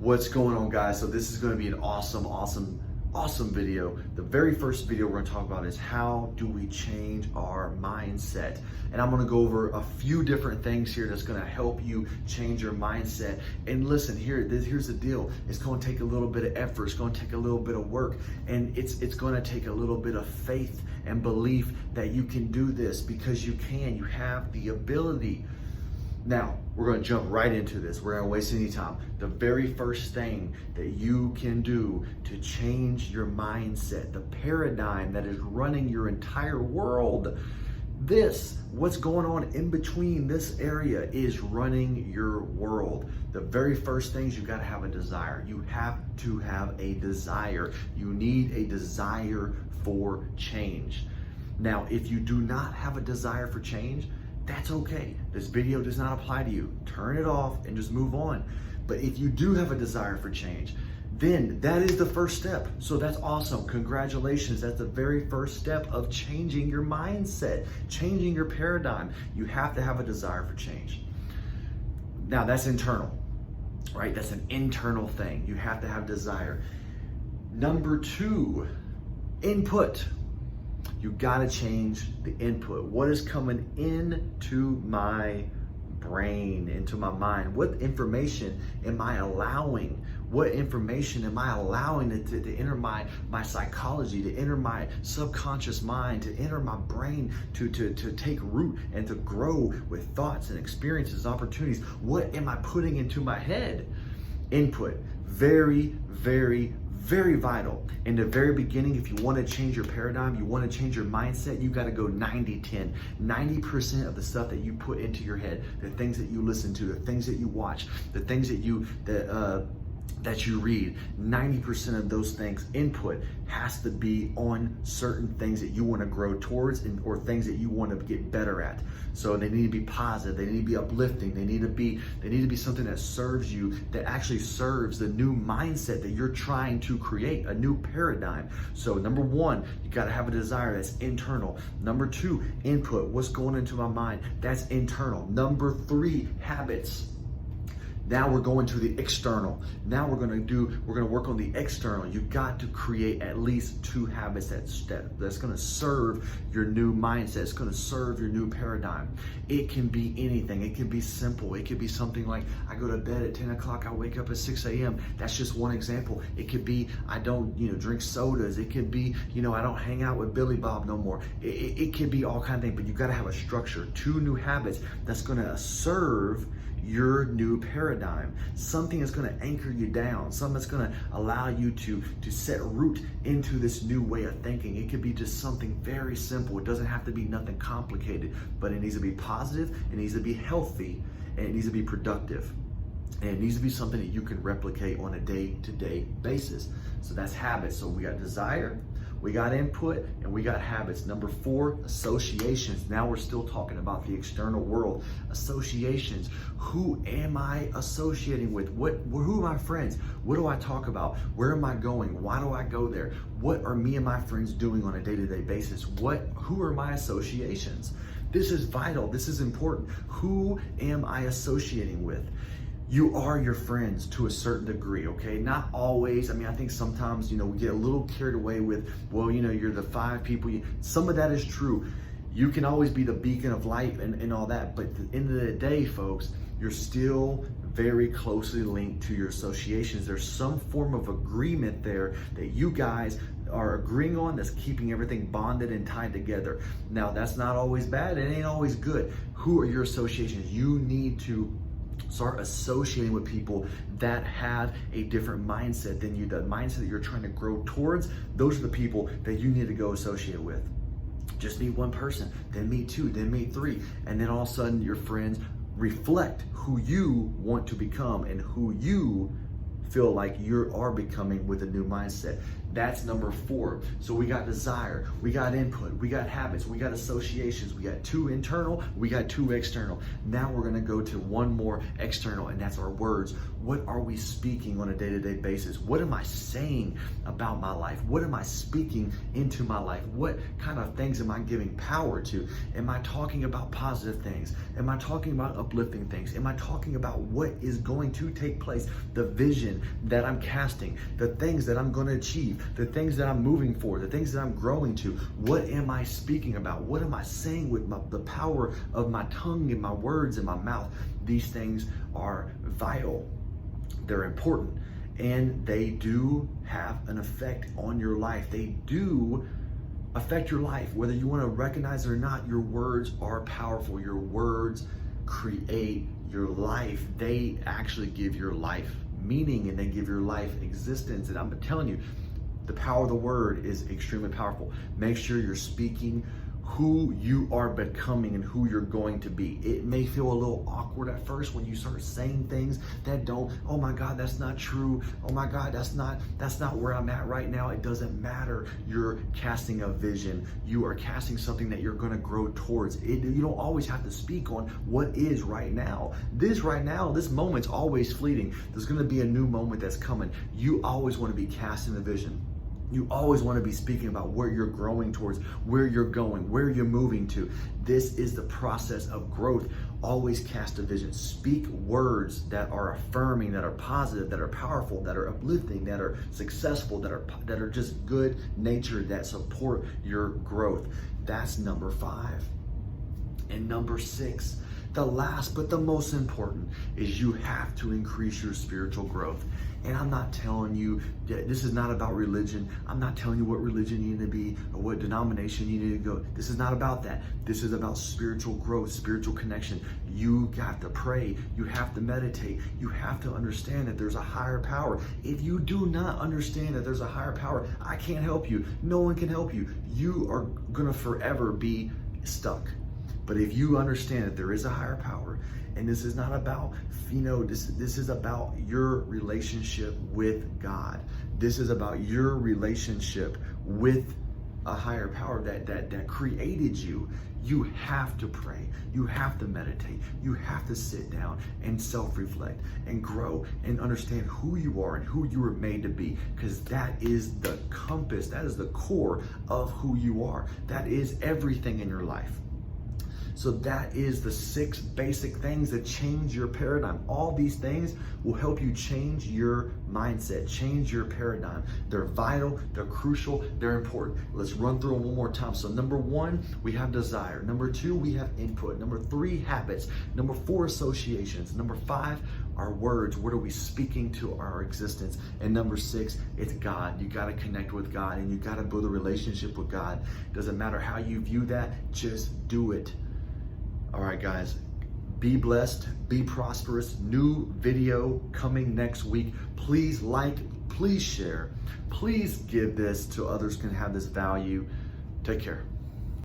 What's going on, guys? So this is going to be an awesome video. The very first video we're going to talk about is how do we change our mindset. And I'm going to go over a few different things here that's going to help you change your mindset. And listen, here's the deal. It's going to take a little bit of effort. It's going to take a little bit of work. And it's going to take a little bit of faith and belief that you can do this, because you can. You have the ability. Now, we're going to jump right into this. We're going to waste any time. The very first thing that you can do to change your mindset, the paradigm that is running your entire world, what's going on in between this area is running your world. The very first thing is you got to have a desire. You have to have a desire. You need a desire for change. Now, if you do not have a desire for change, that's okay. This video does not apply to you. Turn it off and just move on. But if you do have a desire for change, then that is the first step. So that's awesome. Congratulations. That's the very first step of changing your mindset, changing your paradigm. You have to have a desire for change. Now, that's internal, right? That's an internal thing. You have to have desire. Number two, input. You gotta change the input. What is coming into my brain, into my mind? What information am I allowing? What information am I allowing to enter my psychology, to enter my subconscious mind, to enter my brain, to take root and to grow with thoughts and experiences, opportunities? What am I putting into my head? Input, very vital. In the very beginning, if you want to change your paradigm, you want to change your mindset, you got to go 90-10. 90% of the stuff that you put into your head, the things that you listen to, the things that you watch, the things that you read, 90% of those things, input, has to be on certain things that you want to grow towards or things that you want to get better at. So they need to be positive, they need to be uplifting, they need to be something that serves you, that actually serves the new mindset that you're trying to create, a new paradigm. So number one, you got to have a desire. That's internal. Number two, input. What's going into my mind? That's internal. Number three, habits. Now we're going to the external. Now we're going to work on the external. You got to create at least two habits that's going to serve your new mindset. It's going to serve your new paradigm. It can be anything. It can be simple. It could be something like, I go to bed at 10 o'clock, I wake up at 6 a.m. That's just one example. It could be, I don't drink sodas. It could be, I don't hang out with Billy Bob no more. It could be all kinds of things, but you got to have a structure. Two new habits that's going to serve your new paradigm, something that's going to anchor you down, something that's going to allow you to set root into this new way of thinking. It could be just something very simple. It doesn't have to be nothing complicated, but it needs to be positive, it needs to be healthy, and it needs to be productive. And it needs to be something that you can replicate on a day-to-day basis. So that's habits. So we got desire, we got input, and we got habits. Number four, associations. Now we're still talking about the external world. Associations. Who am I associating with? Who are my friends? What do I talk about? Where am I going? Why do I go there? What are me and my friends doing on a day-to-day basis? Who are my associations? This is vital. This is important. Who am I associating with? You are your friends to a certain degree, okay? Not always. I mean, I think sometimes, we get a little carried away with, well, you're the five people. Some of that is true. You can always be the beacon of light and all that. But at the end of the day, folks, you're still very closely linked to your associations. There's some form of agreement there that you guys are agreeing on that's keeping everything bonded and tied together. Now, that's not always bad. It ain't always good. Who are your associations? You need to start associating with people that have a different mindset than you. The mindset that you're trying to grow towards, those are the people that you need to go associate with. Just meet one person, then meet two, then meet three, and then all of a sudden your friends reflect who you want to become and who you feel like you are becoming with a new mindset. That's number 4. So we got desire, we got input, we got habits, we got associations, we got 2 internal, we got 2 external. Now we're gonna go to 1 more external, and that's our words. What are we speaking on a day-to-day basis? What am I saying about my life? What am I speaking into my life? What kind of things am I giving power to? Am I talking about positive things? Am I talking about uplifting things? Am I talking about what is going to take place? The vision that I'm casting, the things that I'm going to achieve, the things that I'm moving for, the things that I'm growing to. What am I speaking about? What am I saying with the power of my tongue and my words and my mouth? These things are vital. They're important, and they do have an effect on your life. They do affect your life. Whether you want to recognize it or not, your words are powerful. Your words create your life. They actually give your life meaning, and they give your life existence. And I'm telling you, the power of the word is extremely powerful. Make sure you're speaking who you are becoming and who you're going to be. It may feel a little awkward at first when you start saying things that don't, oh my God, that's not true. Oh my God, that's not where I'm at right now. It doesn't matter. You're casting a vision. You are casting something that you're going to grow towards. You don't always have to speak on what is right now. This moment's always fleeting. There's going to be a new moment that's coming. You always want to be casting the vision. You always want to be speaking about where you're growing towards, where you're going, where you're moving to. This is the process of growth. Always cast a vision. Speak words that are affirming, that are positive, that are powerful, that are uplifting, that are successful, that are just good natured, that support your growth. That's number 5. And number 6, the last but the most important, is you have to increase your spiritual growth. And I'm not telling you, this is not about religion. I'm not telling you what religion you need to be or what denomination you need to go. This is not about that. This is about spiritual growth, spiritual connection. You got to pray. You have to meditate. You have to understand that there's a higher power. If you do not understand that there's a higher power, I can't help you. No one can help you. You are going to forever be stuck. But if you understand that there is a higher power, and this is not about, this is about your relationship with God. This is about your relationship with a higher power that created you. You have to pray. You have to meditate. You have to sit down and self-reflect and grow and understand who you are and who you were made to be, because that is the compass. That is the core of who you are. That is everything in your life. So that is the 6 basic things that change your paradigm. All these things will help you change your mindset, change your paradigm. They're vital, they're crucial, they're important. Let's run through them one more time. So number 1, we have desire. Number 2, we have input. Number 3, habits. Number 4, associations. Number 5, our words. What are we speaking to our existence? And number 6, it's God. You got to connect with God, and you got to build a relationship with God. Doesn't matter how you view that, just do it. All right, guys, be blessed, be prosperous. New video coming next week. Please like, please share, please give this to others who can have this value. Take care.